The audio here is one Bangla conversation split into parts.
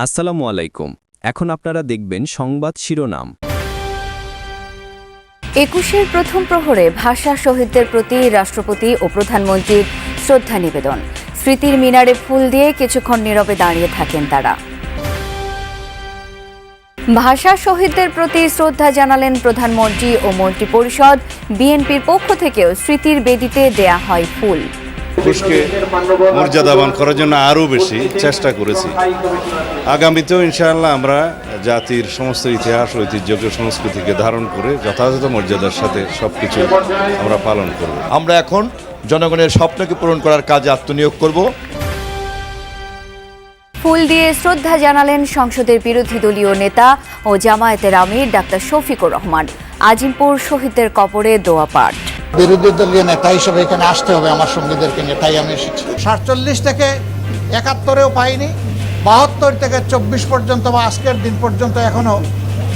আসসালামু আলাইকুম। এখন আপনারা দেখবেন সংবাদ শিরোনাম। ২১-এর প্রথম প্রহরে ভাষা শহীদদের প্রতি রাষ্ট্রপতি ও প্রধানমন্ত্রীর শ্রদ্ধা নিবেদন। স্মৃতির মিনারে ফুল দিয়ে কিছুক্ষণ নীরবে দাঁড়িয়ে থাকেন তারা। ভাষা শহীদদের প্রতি শ্রদ্ধা জানালেন প্রধানমন্ত্রী ও মন্ত্রিপরিষদ। বিএনপির পক্ষ থেকেও স্মৃতির বেদিতে দেয়া হয় ফুল। একুশকে মর্যাদাবান করার জন্য আরও বেশি চেষ্টা করেছি। আগামীতেও ইনশাআল্লাহ আমরা জাতির সমস্ত ইতিহাস, ঐতিহ্যকে, সংস্কৃতিকে ধারণ করে যথাযথ মর্যাদার সাথে সবকিছু আমরা পালন করব। আমরা এখন জনগণের স্বপ্নকে পূরণ করার কাজে আত্মনিয়োগ করব। ফুল দিয়ে শ্রদ্ধা জানালেন সংসদের বিরোধী দলীয় নেতা ও জামায়াতের আমির ডাক্তার শফিকুর রহমান। আজিমপুর শহীদদের কবরে দোয়া পাঠ। বিরোধী দলীয় নেতা হিসেবে এখানে আসতে হবে আমার সঙ্গীদেরকে নিয়ে, তাই আমি এসেছি। 47 থেকে 71-এও পাইনি, 72 থেকে 24 পর্যন্ত বা আজকের দিন পর্যন্ত এখনো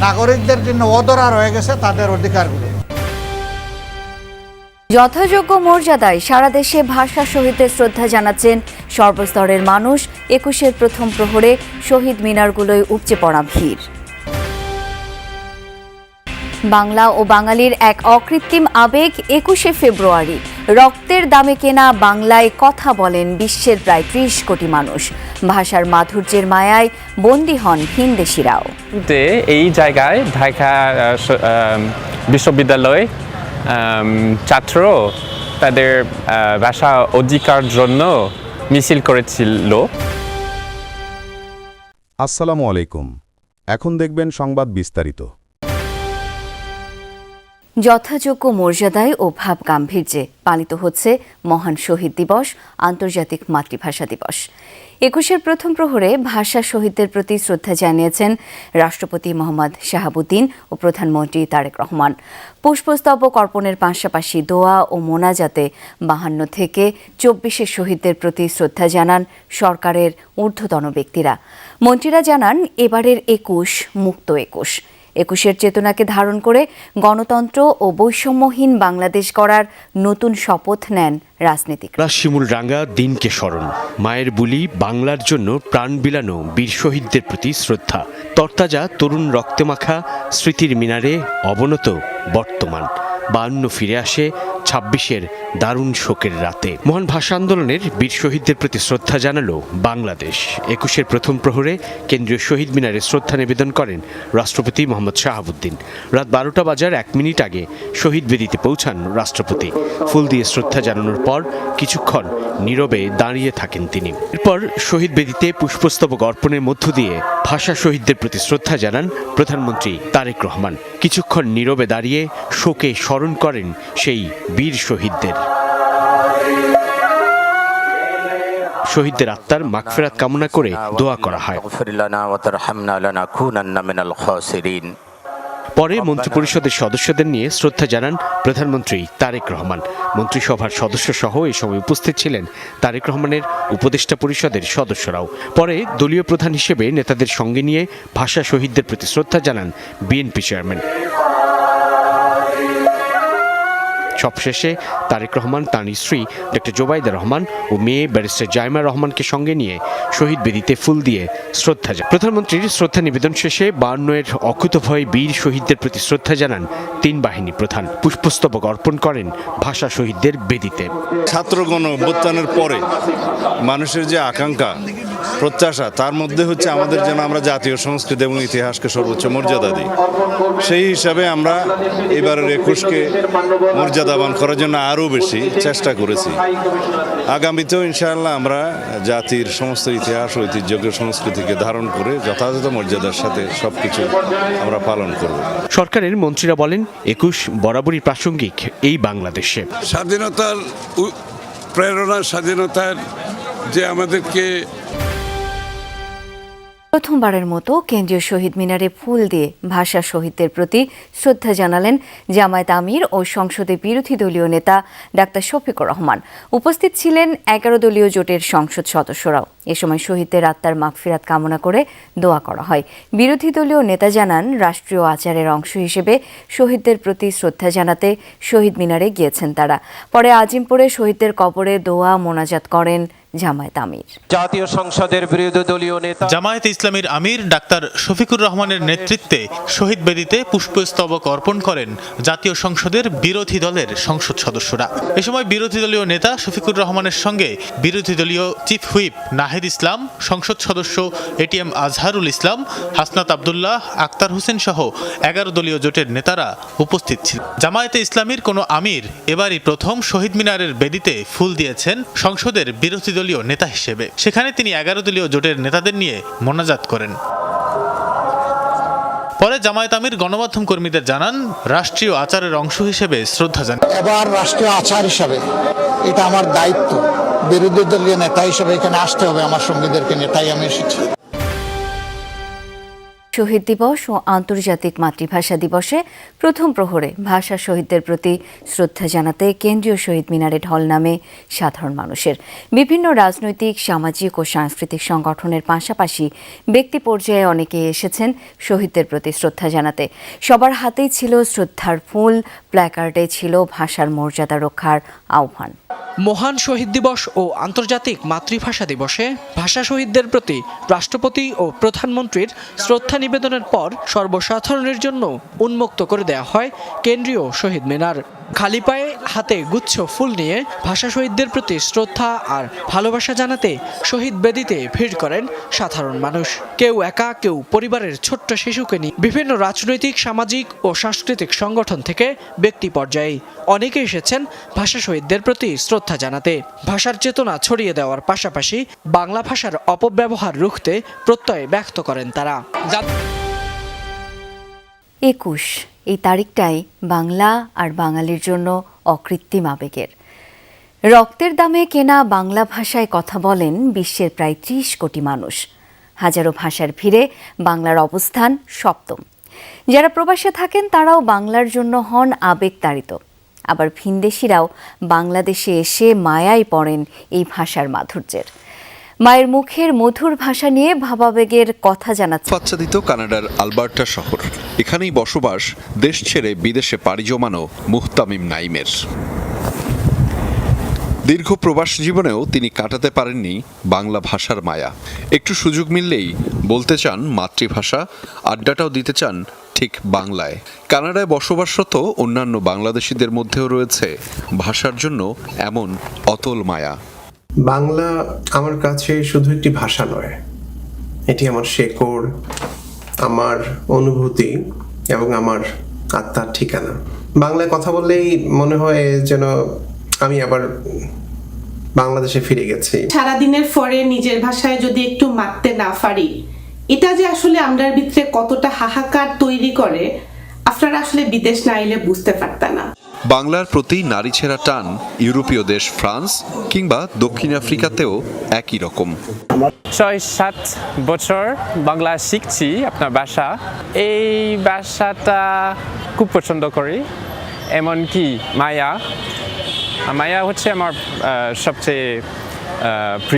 নাগরিকদের জন্য অধরা রয়ে গেছে তাদের অধিকারগুলো। যথাযোগ্য মর্যাদায় সারা দেশে ভাষা শহীদদের শ্রদ্ধা জানাচ্ছেন সর্বস্তরের মানুষ। ২১-এর প্রথম প্রহরে শহীদ মিনারগুলোয় উপচে পড়া ভিড়। বাংলা ও বাঙালির এক অকৃত্রিম আবেগ ২১শে ফেব্রুয়ারি। রক্তের দামে কেনা বাংলায় কথা বলেন বিশ্বের প্রায় ৩০ কোটি মানুষ। ভাষার মাধুর্যের মায়ায় বন্দী হন ভিনদেশিরাও। এই জায়গায় ঢাকা বিশ্ববিদ্যালয় ছাত্র তাদের ভাষা অধিকার জন্য মিছিল করেছিল। আসসালামু আলাইকুম। এখন দেখবেন সংবাদ বিস্তারিত। যথাযোগ্য মর্যাদায় ও ভাব গাম্ভীর্যে পালিত হচ্ছে মহান শহীদ দিবস, আন্তর্জাতিক মাতৃভাষা দিবস। ২১-এর প্রথম প্রহরে ভাষা শহীদদের প্রতি শ্রদ্ধা জানিয়েছেন রাষ্ট্রপতি মোহাম্মদ শাহাবুদ্দিন ও প্রধানমন্ত্রী তারেক রহমান। পুষ্পস্তবক অর্পণের পাশাপাশি দোয়া ও মোনাজাতে ৫২ থেকে ২৪-এর শহীদদের প্রতি শ্রদ্ধা জানান সরকারের ঊর্ধ্বতন ব্যক্তিরা। মন্ত্রীরা জানান, এবারের ২১ মুক্ত ২১। ২১-এর চেতনাকে ধারণ করে গণতন্ত্র ও বৈষম্যহীন বাংলাদেশ গড়ার নতুন শপথ নেন রাজনীতিকরা। শিমুল রাঙ্গা দিনকে স্মরণ, মায়ের বুলি বাংলার জন্য প্রাণ বিলানো বীর শহীদদের প্রতি শ্রদ্ধা। তরতাজা তরুণ রক্তে মাখা স্মৃতির মিনারে অবনত বর্তমান। ৫২ ফিরে আসে ২৬-এর দারুণ শোকের রাতে। মহান ভাষা আন্দোলনের বীর শহীদদের প্রতি শ্রদ্ধা জানালো বাংলাদেশ। ২১-এর প্রথম প্রহরে কেন্দ্রীয় শহীদ মিনারে শ্রদ্ধা নিবেদন করেন রাষ্ট্রপতি মোহাম্মদ শাহাবুদ্দিন। রাত ১২টা বাজার ১ মিনিট আগে শহীদ বেদিতে পৌঁছান রাষ্ট্রপতি। ফুল দিয়ে শ্রদ্ধা জানানোর পর কিছুক্ষণ নীরবে দাঁড়িয়ে থাকেন তিনি। এরপর শহীদ বেদিতে পুষ্পস্তবক অর্পণের মধ্য দিয়ে ভাষা শহীদদের প্রতি শ্রদ্ধা জানান প্রধানমন্ত্রী তারেক রহমান। কিছুক্ষণ নীরবে দাঁড়িয়ে শোকে স্মরণ করেন সেই বীর শহীদদের। শহীদদের আত্মার মাগফিরাত কামনা করে দোয়া করা হয়। পরে মন্ত্রিপরিষদের সদস্যদের নিয়ে শ্রদ্ধা জানান প্রধানমন্ত্রী তারেক রহমান। মন্ত্রিসভার সদস্য সহ এই সময় উপস্থিত ছিলেন তারেক রহমানের উপদেষ্টা পরিষদের সদস্যরাও। পরে দলীয় প্রধান হিসেবে নেতাদের সঙ্গে নিয়ে ভাষা শহীদদের প্রতি শ্রদ্ধা জানান বিএনপি চেয়ারম্যান। সবশেষে তারেক রহমান তাঁর স্ত্রী ডক্টর জোবাইদা রহমান ও মেয়ে ব্যারিস্টার জাইমা রহমানকে সঙ্গে নিয়ে শহীদ বেদিতে ফুল দিয়ে শ্রদ্ধা জানান। প্রধানমন্ত্রীর শ্রদ্ধা নিবেদন শেষে ৫২-এর অকুতভয় বীর শহীদদের প্রতি শ্রদ্ধা জানান ৩ বাহিনী প্রধান। পুষ্পস্তবক অর্পণ করেন ভাষা শহীদদের বেদিতে। ছাত্রগণ অভ্যুত্থানের পরে মানুষের যে আকাঙ্ক্ষা, প্রত্যাশা, তার মধ্যে হচ্ছে আমাদের যেন আমরা জাতীয় সংস্কৃতি এবং ইতিহাসকে সর্বোচ্চ মর্যাদা দিই। সেই হিসাবে আমরা এবারের ২১-কে মর্যাদাবান করার জন্য আরও বেশি চেষ্টা করেছি। আগামীতেও ইনশাআল্লাহ আমরা জাতির সমস্ত ইতিহাস, ঐতিহ্যকে, সংস্কৃতিকে ধারণ করে যথাযথ মর্যাদার সাথে সবকিছু আমরা পালন করব। সরকারের মন্ত্রীরা বলেন, ২১ বরাবরই প্রাসঙ্গিক এই বাংলাদেশে। স্বাধীনতার প্রেরণা, স্বাধীনতার যে আমাদেরকে প্রথমবারের মতো কেন্দ্রীয় শহীদ মিনারে ফুল দিয়ে ভাষা শহীদদের প্রতি শ্রদ্ধা জানালেন জামায়াত আমির ও সংসদে বিরোধী দলীয় নেতা ডাক্তার শফিকুর রহমান। উপস্থিত ছিলেন ১১ দলীয় জোটের সংসদ সদস্যরাও। এ সময় শহীদদের আত্মার মাগফিরাত কামনা করে দোয়া করা হয়। বিরোধী দলীয় নেতা জানান, রাষ্ট্রীয় আচারের অংশ হিসেবে শহীদদের প্রতি শ্রদ্ধা জানাতে শহীদ মিনারে গিয়েছেন তারা। পরে আজিমপুরে শহীদদের কবরে দোয়া মোনাজাত করেন জামায়াত আমির। জাতীয় সংসদের বিরোধী দলীয় নেতা জামায়াতে ইসলামীর আমির ডাক্তার শফিকুর রহমানের নেতৃত্বে শহীদ বেদিতে পুষ্পস্তবক অর্পণ করেন জাতীয় সংসদের বিরোধী দলের সংসদ সদস্যরা। এ সময় বিরোধী দলীয় নেতা শফিকুর রহমানের সঙ্গে বিরোধী দলীয় চিফ হুইপ নাহিদ ইসলাম, সংসদ সদস্য এটিএম আজহারুল ইসলাম, হাসনাত আব্দুল্লাহ, আক্তার হোসেন সহ 11 দলীয় জোটের নেতারা উপস্থিত ছিলেন। জামায়াতে ইসলামীর কোনো আমির এবারই প্রথম শহীদ মিনারের বেদিতে ফুল দিয়েছেন সংসদের বিরোধী দলীয় নেতা হিসেবে। সেখানে তিনি 11 দলীয় জোটের নেতাদের নিয়ে মোনাজাত করেন। পরে জামায়াত আমির গণমাধ্যম কর্মীদের জানান, রাষ্ট্রীয় আচারের অংশ হিসেবে শ্রদ্ধা জানান। এবার রাষ্ট্রীয় আচার হিসাবে এটা আমার দায়িত্ব, বিরোধী দলীয় নেতা হিসেবে এখানে আসতে হবে আমার সঙ্গীদেরকে নিয়ে, তাই আমি এসেছি। শহীদ দিবস ও আন্তর্জাতিক মাতৃভাষা দিবসে প্রথম প্রহরে ভাষা শহীদদের প্রতি শ্রদ্ধা জানাতে কেন্দ্রীয় শহীদ মিনারে ঢল নামে সাধারণ মানুষের। বিভিন্ন রাজনৈতিক, সামাজিক ও সাংস্কৃতিক সংগঠনের পাশাপাশি ব্যক্তি পর্যায়ে অনেকে এসেছেন শহীদদের প্রতি শ্রদ্ধা জানাতে। সবার হাতেই ছিল শ্রদ্ধার ফুল, প্ল্যাকার্ডে ছিল ভাষার মর্যাদা রক্ষার আহ্বান। মহান শহীদ দিবস ও আন্তর্জাতিক মাতৃভাষা দিবসে ভাষা শহীদদের প্রতি রাষ্ট্রপতি ও প্রধানমন্ত্রীর শ্রদ্ধা নিবেদনের পর সর্বসাধারণের জন্য উন্মুক্ত করে দেওয়া হয় কেন্দ্রীয় শহীদ মিনার। খালি পায়ে হাতে গুচ্ছ ফুল নিয়ে ভাষা শহীদদের প্রতি শ্রদ্ধা আর ভালোবাসা জানাতে শহীদ বেদিতে ভিড় করেন সাধারণ মানুষ। কেউ একা, কেউ পরিবারের ছোট্ট শিশুকে নিয়ে। বিভিন্ন রাজনৈতিক, সামাজিক ও সাংস্কৃতিক সংগঠন থেকে ব্যক্তি পর্যায়ে অনেকে এসেছেন ভাষা শহীদদের প্রতি শ্রদ্ধা জানাতে। ভাষার চেতনা ছড়িয়ে দেওয়ার পাশাপাশি বাংলা ভাষার অপব্যবহার রুখতে প্রত্যয় ব্যক্ত করেন তারা। 21 এই তারিখটাই বাংলা আর বাঙালির জন্য অকৃত্রিম আবেগের। রক্তের দামে কেনা বাংলা ভাষায় কথা বলেন বিশ্বের প্রায় 30 কোটি মানুষ। হাজারো ভাষার ভিড়ে বাংলার অবস্থান সপ্তম। যারা প্রবাসে থাকেন তারাও বাংলার জন্য হন আবেগতাড়িত। আবার ভিনদেশিরাও বাংলাদেশে এসে মায়ায় পড়েন এই ভাষার মাধুর্যের। মায়ের মুখের মধুর ভাষা নিয়ে ভাবাবেগের কথা জানাচ্ছে আচ্ছাদিত কানাডার আলবার্টা শহর। এখানেই বসবাস দেশ ছেড়ে বিদেশে পাড়ি জমানো মুহতামিম নাইমের। দীর্ঘ প্রবাস জীবনেও তিনি কাটাতে পারেননি বাংলা ভাষার মায়া। একটু সুযোগ মিললেই বলতে চান মাতৃভাষা, আড্ডাটাও দিতে চান ঠিক বাংলায়। কানাডায় বসবাসরত অন্যান্য বাংলাদেশিদের মধ্যেও রয়েছে ভাষার জন্য এমন অতল মায়া। বাংলা আমার কাছে শুধু একটি ভাষা নয়, এটি আমার শেকড়, আমার অনুভূতি এবং আমার আত্মার ঠিকানা। বাংলায় কথা বললেই মনে হয় যেন আমি আবার বাংলাদেশে ফিরে গেছি। সারাদিনের পরে নিজের ভাষায় যদি একটু মারতে না পারি, এটা যে আসলে আমরার ভিতরে কতটা হাহাকার তৈরি করে, আপনারা আসলে বিদেশ না এলে বুঝতে পারতেন না। বাংলার প্রতি নারী ছেঁড়া টান ইউরোপীয় দেশ ফ্রান্স কিংবা দক্ষিণ আফ্রিকাতেও একই রকম। 6-7 বছর বাংলা শিখছি আপনার ভাষা। এই ভাষাটা খুব পছন্দ করি, এমনকি মায়া হচ্ছে আমার সবচেয়ে প্রিয়।